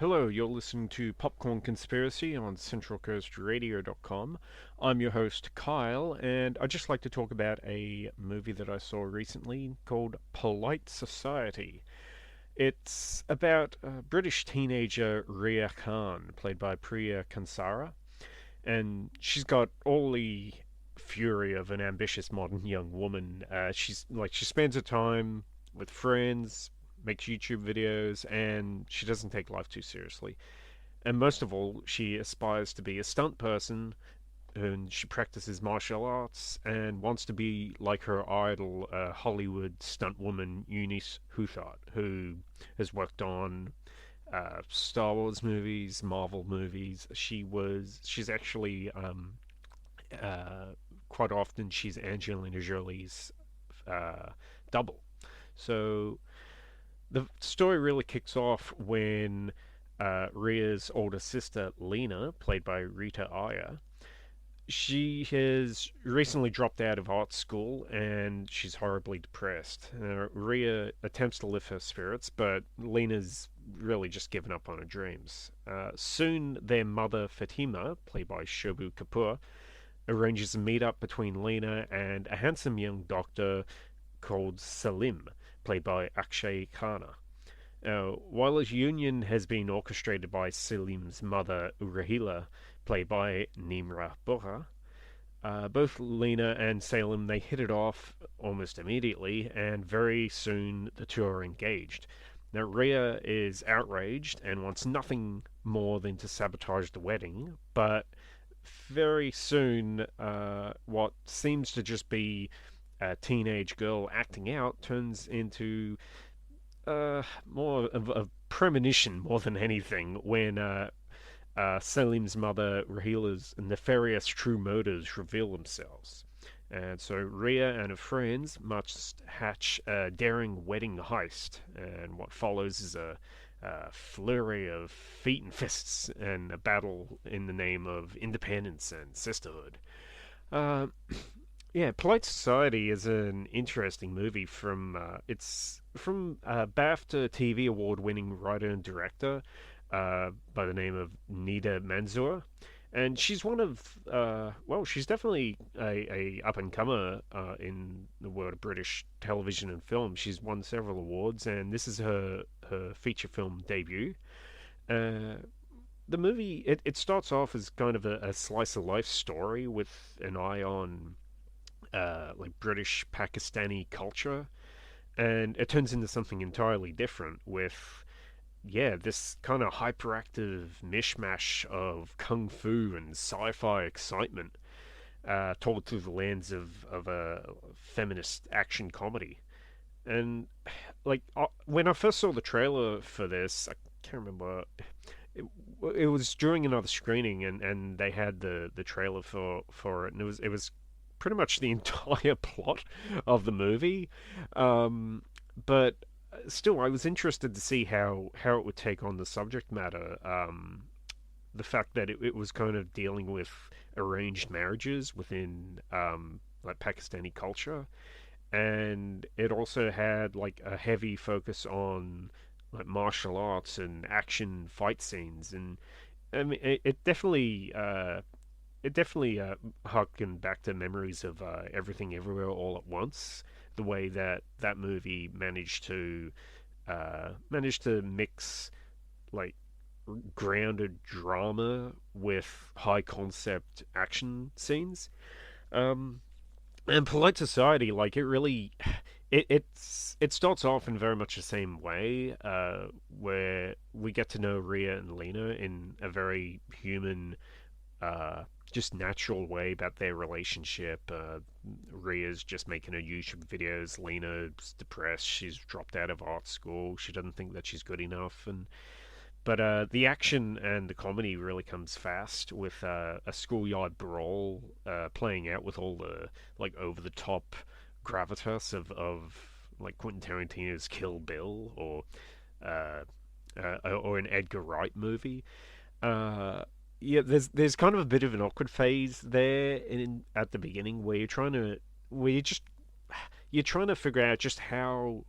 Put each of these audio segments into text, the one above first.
Hello, you're listening to Popcorn Conspiracy on CentralCoastRadio.com. I'm your host, Kyle, and I'd just like to talk about a movie that I saw recently called Polite Society. It's about British teenager Ria Khan, played by Priya Kansara, and she's got all the fury of an ambitious modern young woman. She spends her time with friends, makes YouTube videos, and she doesn't take life too seriously. And most of all, she aspires to be a stunt person, and she practices martial arts and wants to be like her idol, Hollywood stunt woman Eunice Huthart, who has worked on Star Wars movies, Marvel movies. She's actually uh, quite often she's Angelina Jolie's uh, double. So the story really kicks off when Ria's older sister Lena, played by Rita Aya, she has recently dropped out of art school and she's horribly depressed. Ria attempts to lift her spirits, but Lena's really just given up on her dreams. Soon, their mother Fatima, played by Shobu Kapoor, arranges a meetup between Lena and a handsome young doctor called Salim, played by Akshay Khanna. While his union has been orchestrated by Salim's mother Urahila, played by Nimra Bora, both Lena and Salim they hit it off almost immediately, and very soon the two are engaged. Now Ria is outraged and wants nothing more than to sabotage the wedding, but very soon, what seems to just be a teenage girl acting out turns into more of a premonition more than anything when Salim's mother Rahila's nefarious true motives reveal themselves. And so Ria and her friends must hatch a daring wedding heist, and what follows is a flurry of feet and fists and a battle in the name of independence and sisterhood. Uh, yeah, Polite Society is an interesting movie it's from BAFTA TV award-winning writer and director by the name of Nida Manzoor, and she's one of she's definitely a up and comer in the world of British television and film. She's won several awards, and this is her feature film debut. Uh, the movie it starts off as kind of a slice of life story with an eye on like British Pakistani culture, and it turns into something entirely different with this kind of hyperactive mishmash of kung fu and sci-fi excitement, told through the lens of a feminist action comedy. And when I first saw the trailer for this, I can't remember. It, it was during another screening, and they had the trailer for it, and it was pretty much the entire plot of the movie. But still, I was interested to see how it would take on the subject matter. The fact that it was kind of dealing with arranged marriages within like Pakistani culture, and it also had like a heavy focus on like martial arts and action fight scenes, and I mean it definitely harkened back to memories of Everything Everywhere All at Once. The way that that movie managed to mix like grounded drama with high concept action scenes. Um, and Polite Society, like it really, it starts off in very much the same way, where we get to know Ria and Lena in a very human, uh, just natural way about their relationship. Ria's just making her YouTube videos. Lena's depressed. She's dropped out of art school. She doesn't think that she's good enough. And but the action and the comedy really comes fast with a schoolyard brawl playing out with all the like over the top gravitas of like Quentin Tarantino's Kill Bill uh, or an Edgar Wright movie. Uh, yeah, there's kind of a bit of an awkward phase there in at the beginning where you're trying to figure out just how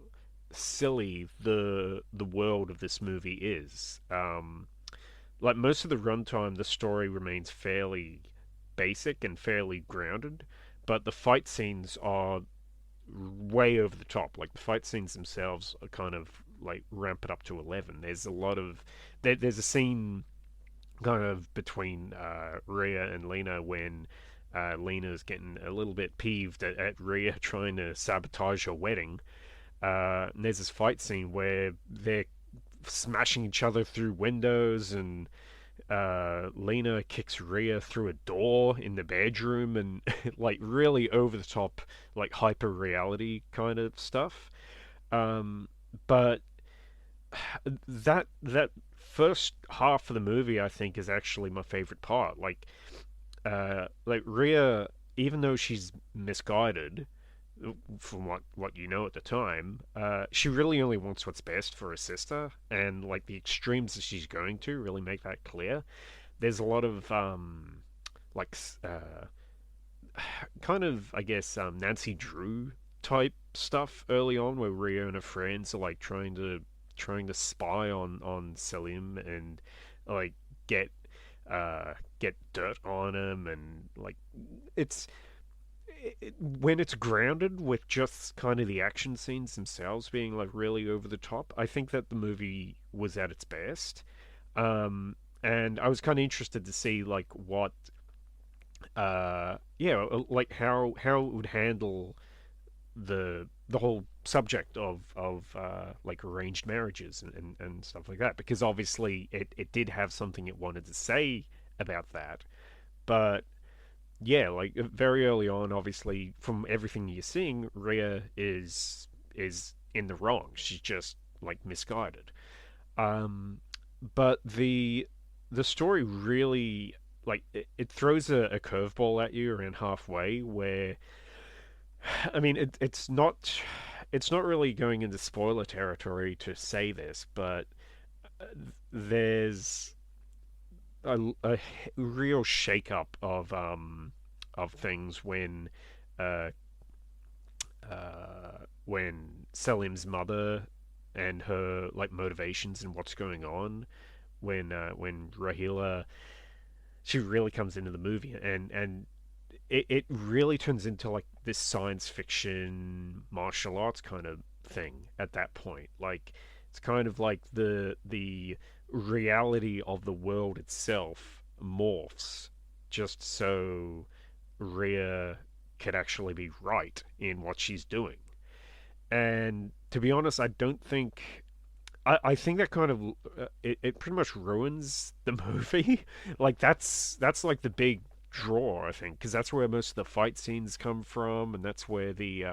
silly the world of this movie is. Like most of the runtime, the story remains fairly basic and fairly grounded, but the fight scenes are way over the top. Like the fight scenes themselves are kind of like ramp it up to 11. There's a lot of there's a scene kind of between Rhea and Lena when Lena's getting a little bit peeved at Rhea trying to sabotage her wedding. And there's this fight scene where they're smashing each other through windows, and Lena kicks Rhea through a door in the bedroom, and like really over the top, like hyper reality kind of stuff. Um, but that first half of the movie, I think, is actually my favorite part. Like Rhea, even though she's misguided, from what you know at the time, she really only wants what's best for her sister, and like the extremes that she's going to really make that clear. There's a lot of like kind of I guess Nancy Drew type stuff early on, where Rhea and her friends are like trying to spy on Selim and like get get dirt on him, and like it's when it's grounded with just kind of the action scenes themselves being like really over the top, I think that the movie was at its best. And I was kind of interested to see like what, like how it would handle the whole subject of like arranged marriages and stuff like that, because obviously it did have something it wanted to say about that, but yeah, like very early on, obviously from everything you're seeing, Rhea is in the wrong. She's just like misguided. Um, but the story really like it throws a curveball at you around halfway where I mean it's not really going into spoiler territory to say this, but there's a real shakeup of things uh, when Selim's mother and her like motivations and what's going on when Rahila she really comes into the movie, and it really turns into like this science fiction martial arts kind of thing at that point. Like it's kind of like the reality of the world itself morphs just so Rhea could actually be right in what she's doing. And to be honest, I don't think I think that kind of it pretty much ruins the movie. Like that's like the big draw, I think, because that's where most of the fight scenes come from, and that's where the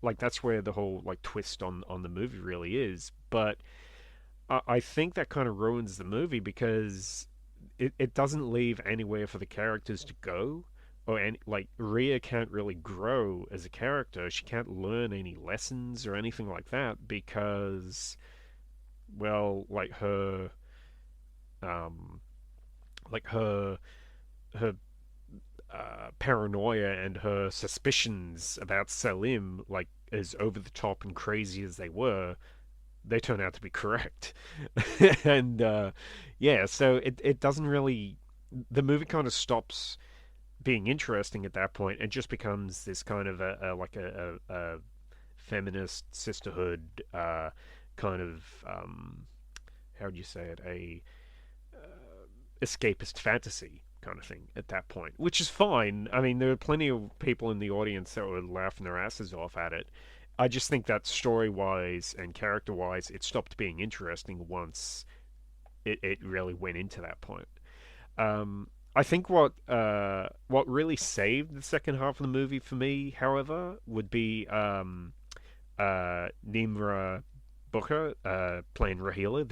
like that's where the whole like twist on the movie really is. But I think that kind of ruins the movie because it doesn't leave anywhere for the characters to go. Or any, like Rhea can't really grow as a character. She can't learn any lessons or anything like that because, well, um, like her paranoia and her suspicions about Selim, like as over the top and crazy as they were, they turn out to be correct. And yeah, so it doesn't really. The movie kind of stops being interesting at that point and just becomes this kind of a feminist sisterhood kind of how would you say it, a escapist fantasy kind of thing at that point, which is fine. I mean, there are plenty of people in the audience that were laughing their asses off at it. I just think that story wise and character wise, it stopped being interesting once it really went into that point. I think what really saved the second half of the movie for me, however, would be Nimra Booker playing Rahila,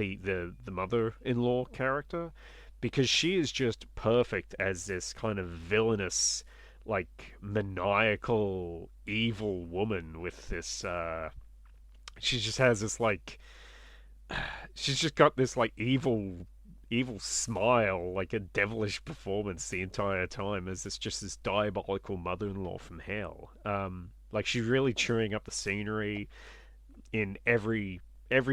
the mother-in-law character, because she is just perfect as this kind of villainous, like maniacal, evil woman with this. She just has this like she's just got this like evil smile, like a devilish performance the entire time as this just this diabolical mother-in-law from hell. Like she's really chewing up the scenery. in every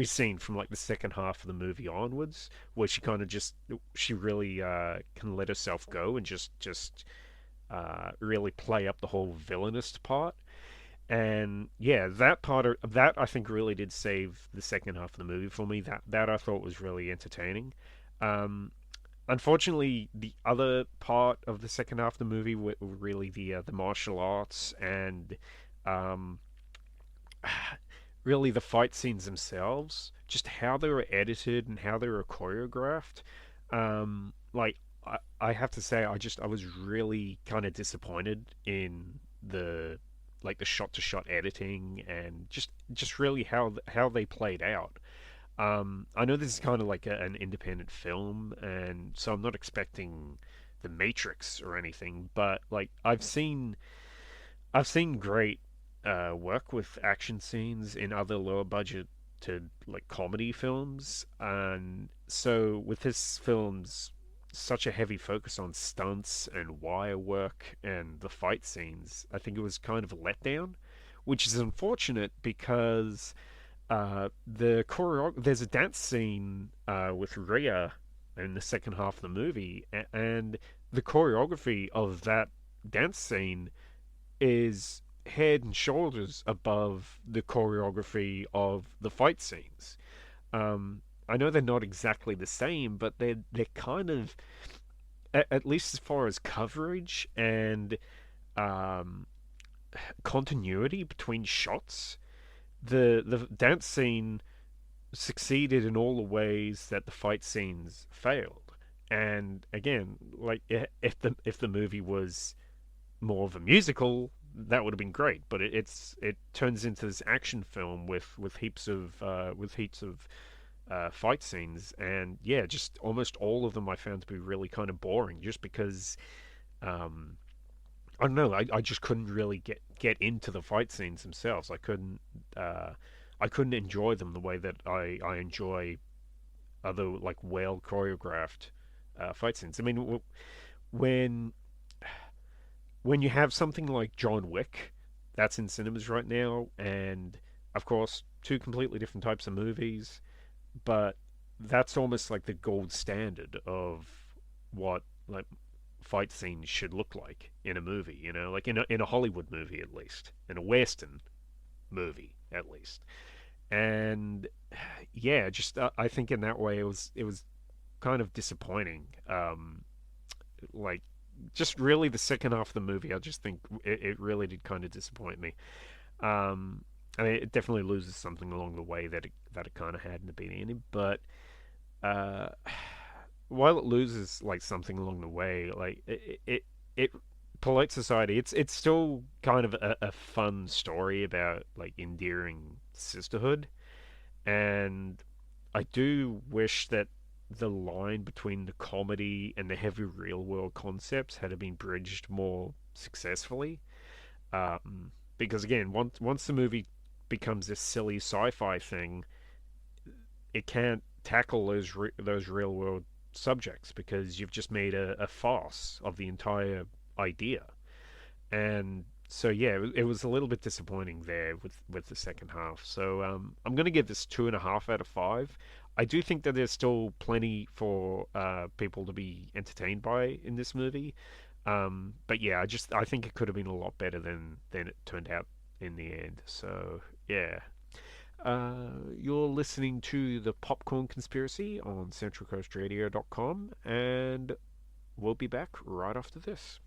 scene from like the second half of the movie onwards, where she kind of just she really can let herself go and just really play up the whole villainous part. And yeah, that part of that I think really did save the second half of the movie for me. That I thought was really entertaining. Um, Unfortunately, the other part of the second half of the movie were really the martial arts and um, really the fight scenes themselves, just how they were edited and how they were choreographed. Like I have to say, I was really kind of disappointed in the like the shot to shot editing and just really how they played out. I know this is kind of like an independent film, and so I'm not expecting the Matrix or anything, but like I've seen great work with action scenes in other lower budget to like comedy films, and so with this film's such a heavy focus on stunts and wire work and the fight scenes, I think it was kind of a letdown, which is unfortunate because there's a dance scene with Rhea in the second half of the movie, and the choreography of that dance scene is head and shoulders above the choreography of the fight scenes. I know they're not exactly the same, but they're kind of at least as far as coverage and um, continuity between shots. The dance scene succeeded in all the ways that the fight scenes failed. And again, like if the movie was more of a musical, that would have been great. But it turns into this action film with heaps of fight scenes, and yeah, just almost all of them I found to be really kind of boring, just because um, I don't know, I just couldn't really get into the fight scenes themselves. Uh, I couldn't enjoy them the way that I enjoy other like well choreographed fight scenes. I mean, when when you have something like John Wick that's in cinemas right now, and of course, two completely different types of movies, but that's almost like the gold standard of what like fight scenes should look like in a movie, like in a Hollywood movie at least, in a Western movie at least. And yeah, just I think in that way it was kind of disappointing. Like just really the second half of the movie, I just think it really did kind of disappoint me. Um, I mean, it definitely loses something along the way that it kind of had in the beginning, but uh, while it loses like something along the way, like it polite society, it's still kind of a fun story about like endearing sisterhood, and I do wish that the line between the comedy and the heavy real world concepts had been bridged more successfully. Because again, once the movie becomes this silly sci-fi thing, it can't tackle those real world subjects because you've just made a farce of the entire idea. And so yeah, it was a little bit disappointing there with the second half. So I'm going to give this 2.5 out of 5. I do think that there's still plenty for people to be entertained by in this movie. But yeah, I think it could have been a lot better than it turned out in the end. So yeah. You're listening to the Popcorn Conspiracy on CentralCoastRadio.com, and we'll be back right after this.